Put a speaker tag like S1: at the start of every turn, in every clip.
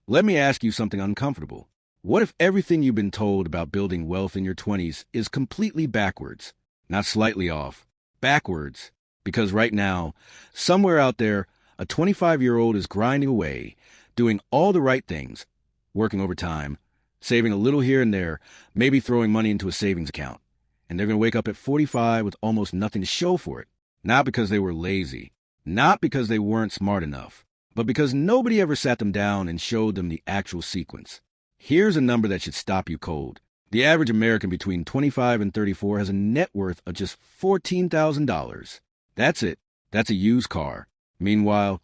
S1: Let me ask you something uncomfortable. What if everything you've been told about building wealth in your 20s is completely backwards? Not slightly off, backwards. Because right now, somewhere out there, a 25-year-old is grinding away, doing all the right things, working overtime, saving a little here and there, maybe throwing money into a savings account. And they're going to wake up at 45 with almost nothing to show for it. Not because they were lazy, not because they weren't smart enough, but because nobody ever sat them down and showed them the actual sequence. Here's a number that should stop you cold. The average American between 25 and 34 has a net worth of just $14,000. That's it. That's a used car. Meanwhile,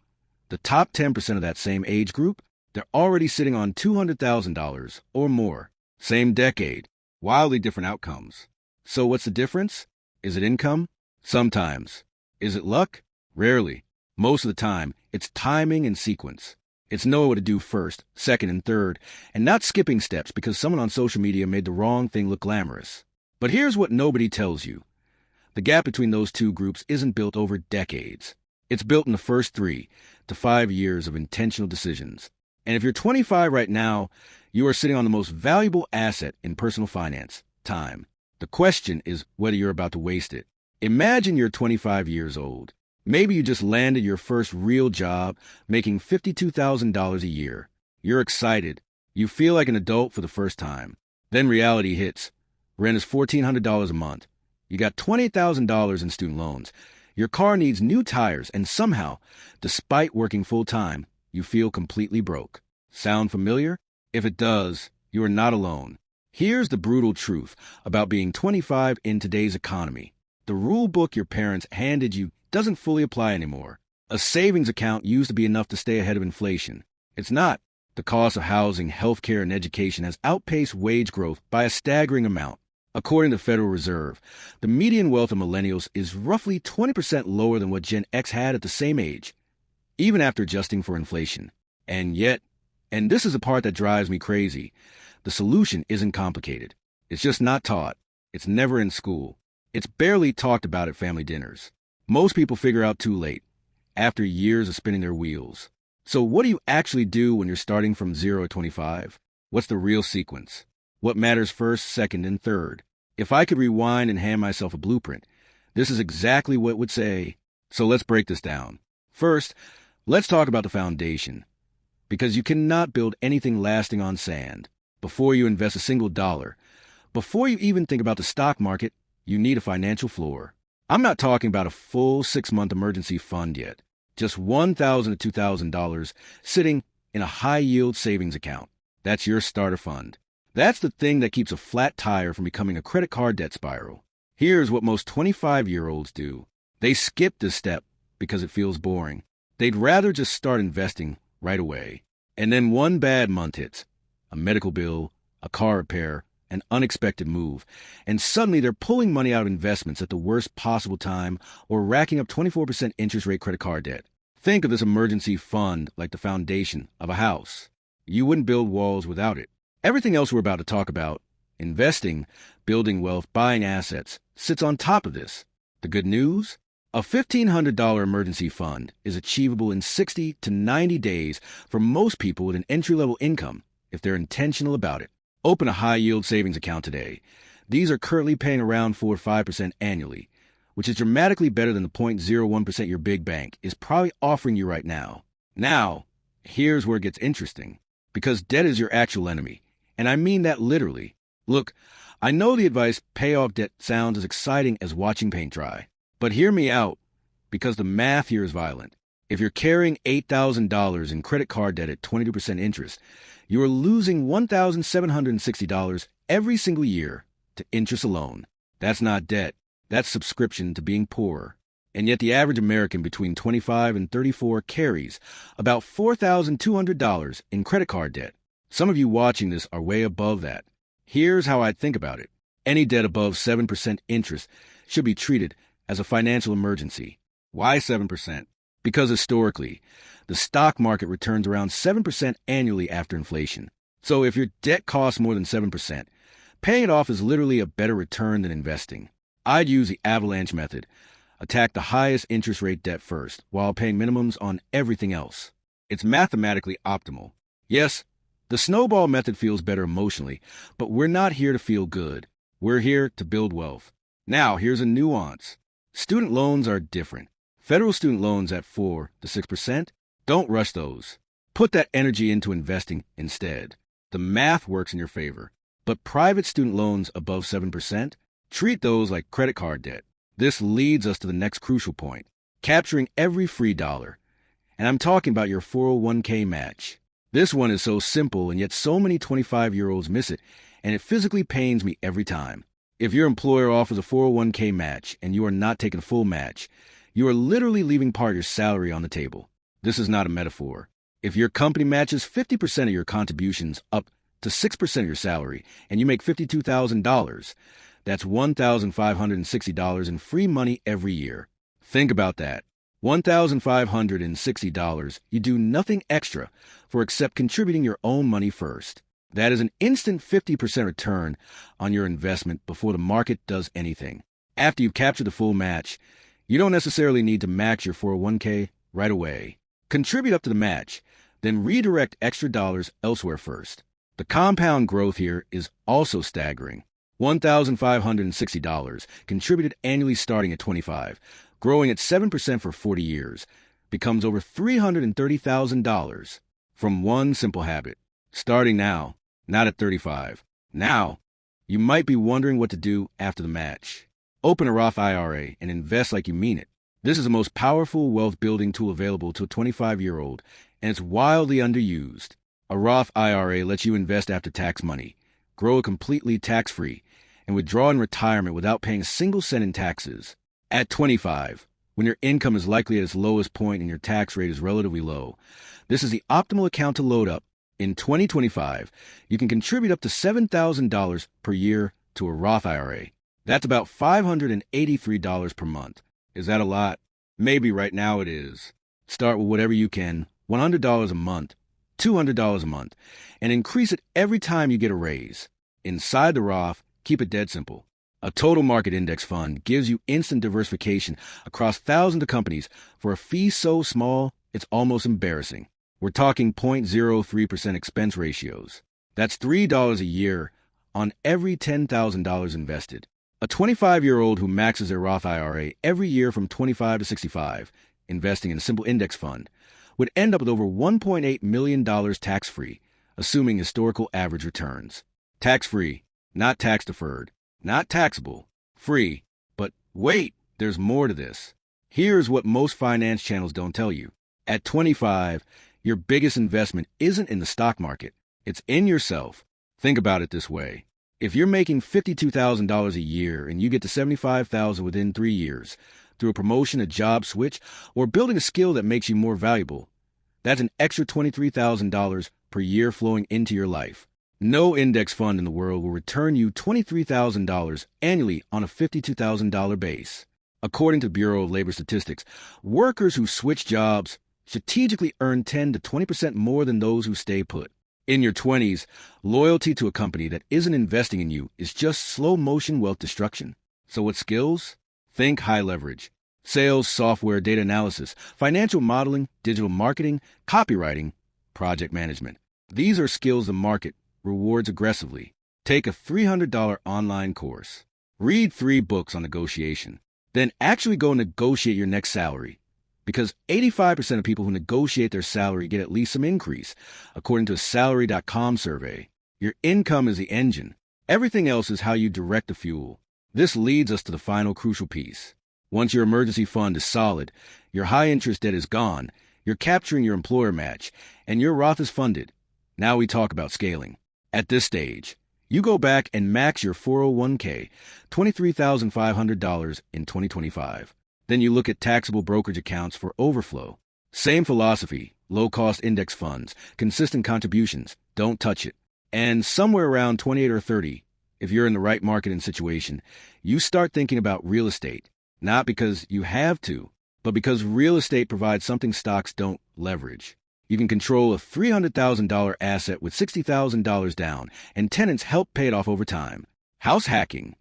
S1: the top 10% of that same age group, they're already sitting on $200,000 or more. Same decade. Wildly different outcomes. So what's the difference? Is it income? Sometimes. Is it luck? Rarely. Most of the time, it's timing and sequence. It's knowing what to do first, second, and third, and not skipping steps because someone on social media made the wrong thing look glamorous. But here's what nobody tells you. The gap between those two groups isn't built over decades. It's built in the first 3 to 5 years of intentional decisions. And if you're 25 right now, you are sitting on the most valuable asset in personal finance, time. The question is whether you're about to waste it. Imagine you're 25 years old. Maybe you just landed your first real job, making $52,000 a year. You're excited. You feel like an adult for the first time. Then reality hits. Rent is $1,400 a month. You got $28,000 in student loans. Your car needs new tires, and somehow, despite working full-time, you feel completely broke. Sound familiar? If it does, you are not alone. Here's the brutal truth about being 25 in today's economy. The rule book your parents handed you doesn't fully apply anymore. A savings account used to be enough to stay ahead of inflation. It's not. The cost of housing, healthcare, and education has outpaced wage growth by a staggering amount. According to the Federal Reserve, the median wealth of millennials is roughly 20% lower than what Gen X had at the same age, even after adjusting for inflation. And yet, and this is the part that drives me crazy, the solution isn't complicated. It's just not taught. It's never in school. It's barely talked about at family dinners. Most people figure out too late, after years of spinning their wheels. So what do you actually do when you're starting from 0 to 25? What's the real sequence? What matters first, second, and third? If I could rewind and hand myself a blueprint, this is exactly what it would say. So let's break this down. First, let's talk about the foundation. Because you cannot build anything lasting on sand. Before you invest a single dollar, before you even think about the stock market, you need a financial floor. I'm not talking about a full 6-month emergency fund yet. Just $1,000 to $2,000 sitting in a high-yield savings account. That's your starter fund. That's the thing that keeps a flat tire from becoming a credit card debt spiral. Here's what most 25-year-olds do. They skip this step because it feels boring. They'd rather just start investing right away. And then one bad month hits. A medical bill, a car repair, an unexpected move, and suddenly they're pulling money out of investments at the worst possible time or racking up 24% interest rate credit card debt. Think of this emergency fund like the foundation of a house. You wouldn't build walls without it. Everything else we're about to talk about, investing, building wealth, buying assets, sits on top of this. The good news? A $1,500 emergency fund is achievable in 60 to 90 days for most people with an entry-level income if they're intentional about it. Open a high-yield savings account today. These are currently paying around 4 to 5% annually, which is dramatically better than the 0.01% your big bank is probably offering you right now. Now, here's where it gets interesting, because debt is your actual enemy, and I mean that literally. Look, I know the advice pay off debt sounds as exciting as watching paint dry, but hear me out, because the math here is violent. If you're carrying $8,000 in credit card debt at 22% interest, you are losing $1,760 every single year to interest alone. That's not debt. That's subscription to being poor. And yet the average American between 25 and 34 carries about $4,200 in credit card debt. Some of you watching this are way above that. Here's how I think about it. Any debt above 7% interest should be treated as a financial emergency. Why 7%? Because historically, the stock market returns around 7% annually after inflation. So if your debt costs more than 7%, paying it off is literally a better return than investing. I'd use the avalanche method. Attack the highest interest rate debt first, while paying minimums on everything else. It's mathematically optimal. Yes, The snowball method feels better emotionally, but we're not here to feel good. We're here to build wealth. Now, here's a nuance. Student loans are different. Federal student loans at 4 to 6%, don't rush those. Put that energy into investing instead. The math works in your favor. But private student loans above 7%, treat those like credit card debt. This leads us to the next crucial point, capturing every free dollar. And I'm talking about your 401k match. This one is so simple, and yet so many 25-year-olds miss it, and it physically pains me every time. If your employer offers a 401k match and you are not taking a full match, you are literally leaving part of your salary on the table. This is not a metaphor. If your company matches 50% of your contributions up to 6% of your salary, and you make $52,000, that's $1,560 in free money every year. Think about that. $1,560 you do nothing extra for except contributing your own money first. That is an instant 50% return on your investment before the market does anything. After you've captured the full match, you don't necessarily need to max your 401k right away. Contribute up to the match, then redirect extra dollars elsewhere first. The compound growth here is also staggering. $1,560 contributed annually starting at 25, growing at 7% for 40 years, becomes over $330,000 from one simple habit. Starting now, not at 35. Now, you might be wondering what to do after the match. Open a Roth IRA and invest like you mean it. This is the most powerful wealth-building tool available to a 25-year-old, and it's wildly underused. A Roth IRA lets you invest after tax money, grow it completely tax-free, and withdraw in retirement without paying a single cent in taxes. At 25, when your income is likely at its lowest point and your tax rate is relatively low, this is the optimal account to load up. In 2025, you can contribute up to $7,000 per year to a Roth IRA. That's about $583 per month. Is that a lot? Maybe right now it is. Start with whatever you can, $100 a month, $200 a month, and increase it every time you get a raise. Inside the Roth, keep it dead simple. A total market index fund gives you instant diversification across thousands of companies for a fee so small it's almost embarrassing. We're talking 0.03% expense ratios. That's $3 a year on every $10,000 invested. A 25-year-old who maxes their Roth IRA every year from 25 to 65, investing in a simple index fund, would end up with over $1.8 million tax-free, assuming historical average returns. Tax-free, not tax-deferred, not taxable, free. But wait, there's more to this. Here's what most finance channels don't tell you. At 25, your biggest investment isn't in the stock market. It's in yourself. Think about it this way. If you're making $52,000 a year and you get to $75,000 within 3 years through a promotion, a job switch, or building a skill that makes you more valuable, that's an extra $23,000 per year flowing into your life. No index fund in the world will return you $23,000 annually on a $52,000 base. According to the Bureau of Labor Statistics, workers who switch jobs strategically earn 10 to 20% more than those who stay put. In your 20s, loyalty to a company that isn't investing in you is just slow-motion wealth destruction. So what skills? Think high leverage. Sales, software, data analysis, financial modeling, digital marketing, copywriting, project management. These are skills the market rewards aggressively. Take a $300 online course. Read 3 books on negotiation. Then actually go negotiate your next salary. Because 85% of people who negotiate their salary get at least some increase, according to a Salary.com survey. Your income is the engine. Everything else is how you direct the fuel. This leads us to the final crucial piece. Once your emergency fund is solid, your high-interest debt is gone, you're capturing your employer match, and your Roth is funded. Now we talk about scaling. At this stage, you go back and max your 401k, $23,500 in 2025. Then you look at taxable brokerage accounts for overflow. Same philosophy, low-cost index funds, consistent contributions, don't touch it. And somewhere around 28 or 30, if you're in the right market and situation, you start thinking about real estate. Not because you have to, but because real estate provides something stocks don't leverage. You can control a $300,000 asset with $60,000 down, and tenants help pay it off over time. House hacking,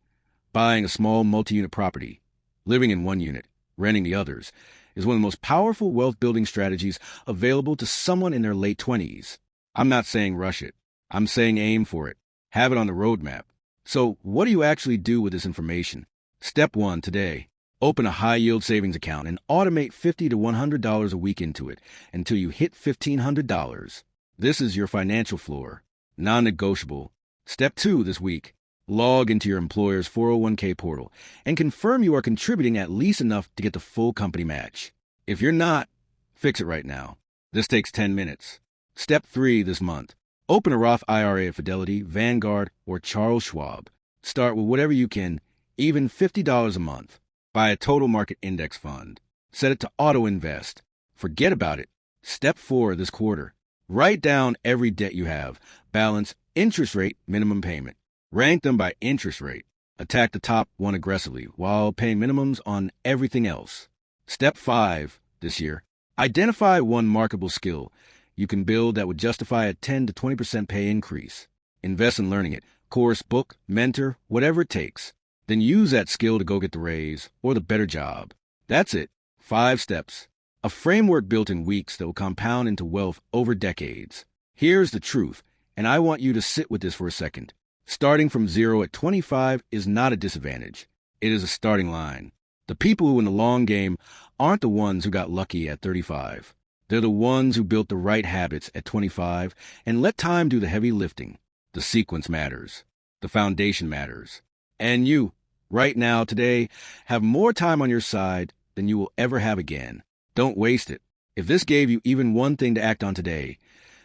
S1: buying a small multi-unit property, living in one unit, renting the others, is one of the most powerful wealth-building strategies available to someone in their late 20s. I'm not saying rush it. I'm saying aim for it. Have it on the roadmap. So, what do you actually do with this information? Step 1 today. Open a high-yield savings account and automate $50 to $100 a week into it until you hit $1,500. This is your financial floor. Non-negotiable. Step 2 this week. Log into your employer's 401k portal and confirm you are contributing at least enough to get the full company match. If you're not, fix it right now. This takes 10 minutes. Step 3 this month. Open a Roth IRA at Fidelity, Vanguard, or Charles Schwab. Start with whatever you can, even $50 a month. Buy a total market index fund. Set it to auto-invest. Forget about it. Step 4 this quarter. Write down every debt you have. Balance, interest rate, minimum payment. Rank them by interest rate. Attack the top one aggressively while paying minimums on everything else. Step 5 this year. Identify one marketable skill you can build that would justify a 10 to 20% pay increase. Invest in learning it. Course, book, mentor, whatever it takes. Then use that skill to go get the raise or the better job. That's it. 5 steps. A framework built in weeks that will compound into wealth over decades. Here's the truth, and I want you to sit with this for a second. Starting from zero at 25 is not a disadvantage. It is a starting line. The people who win the long game aren't the ones who got lucky at 35. They're the ones who built the right habits at 25 and let time do the heavy lifting. The sequence matters. The foundation matters. And you, right now, today, have more time on your side than you will ever have again. Don't waste it. If this gave you even one thing to act on today,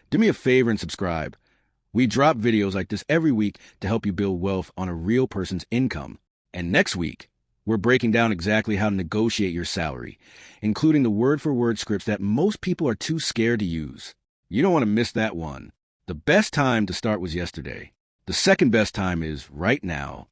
S1: do me a favor and subscribe. We drop videos like this every week to help you build wealth on a real person's income. And next week, we're breaking down exactly how to negotiate your salary, including the word-for-word scripts that most people are too scared to use. You don't want to miss that one. The best time to start was yesterday. The second best time is right now.